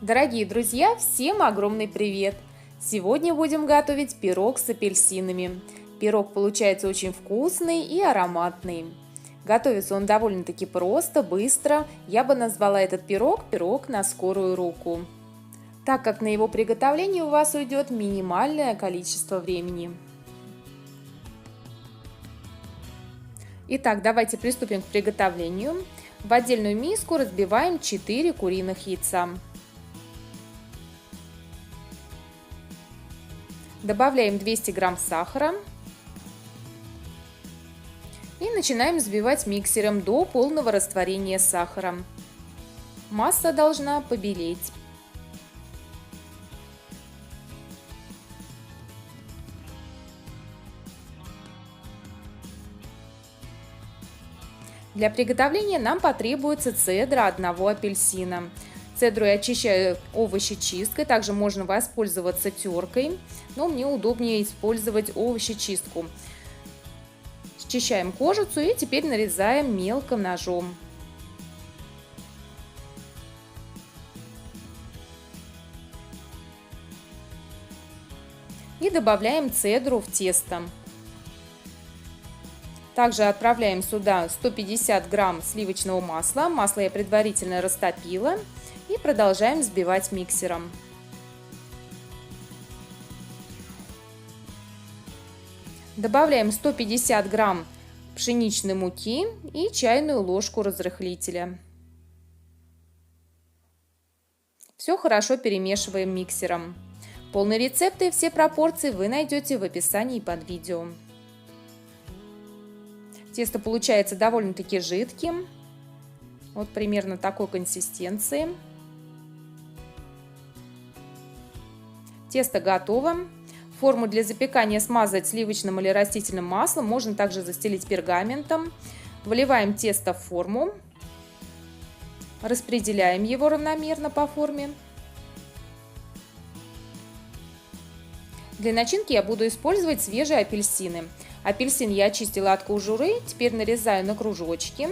Дорогие друзья, всем огромный привет! Сегодня будем готовить пирог с апельсинами. Пирог получается очень вкусный и ароматный. Готовится он довольно-таки просто, быстро. Я бы назвала этот пирог на скорую руку, так как на его приготовление у вас уйдет минимальное количество времени. Итак, давайте приступим к приготовлению. В отдельную миску разбиваем 4 куриных яйца. Добавляем 200 грамм сахара и начинаем взбивать миксером до полного растворения сахара. Масса должна побелеть. Для приготовления нам потребуется цедра одного апельсина. Цедру я очищаю овощечисткой, также можно воспользоваться теркой, но мне удобнее использовать овощечистку. Счищаем кожицу и теперь нарезаем мелко ножом. И добавляем цедру в тесто. Также отправляем сюда 150 грамм сливочного масла. Масло я предварительно растопила. И продолжаем взбивать миксером. Добавляем 150 грамм пшеничной муки и чайную ложку разрыхлителя. Все хорошо перемешиваем миксером. Полный рецепт и все пропорции вы найдете в описании под видео. Тесто получается довольно-таки жидким. Вот примерно такой консистенции. Тесто готово. Форму для запекания смазать сливочным или растительным маслом. Можно также застелить пергаментом. Выливаем тесто в форму. Распределяем его равномерно по форме. Для начинки я буду использовать свежие апельсины. Апельсин я очистила от кожуры. Теперь нарезаю на кружочки.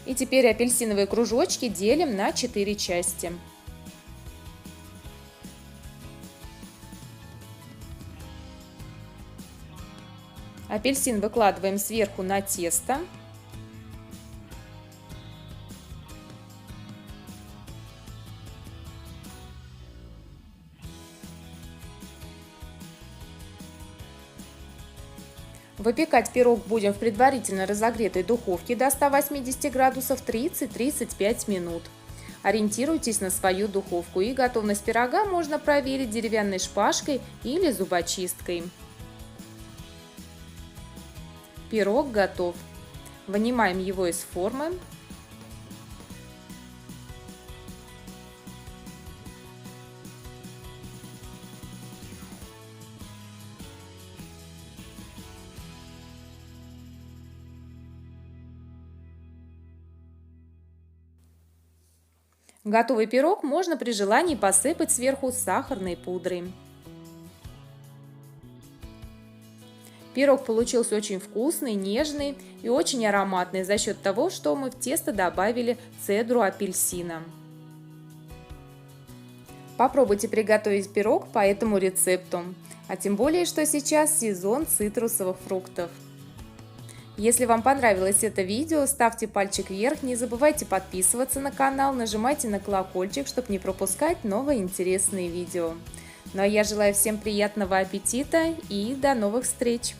И теперь апельсиновые кружочки делим на 4 части. Апельсин выкладываем сверху на тесто. Выпекать пирог будем в предварительно разогретой духовке до 180 градусов 30-35 минут. Ориентируйтесь на свою духовку, и готовность пирога можно проверить деревянной шпажкой или зубочисткой. Пирог готов. Вынимаем его из формы. Готовый пирог можно при желании посыпать сверху сахарной пудрой. Пирог получился очень вкусный, нежный и очень ароматный за счет того, что мы в тесто добавили цедру апельсина. Попробуйте приготовить пирог по этому рецепту, а тем более, что сейчас сезон цитрусовых фруктов. Если вам понравилось это видео, ставьте пальчик вверх, не забывайте подписываться на канал, нажимайте на колокольчик, чтобы не пропускать новые интересные видео. Ну а я желаю всем приятного аппетита и до новых встреч!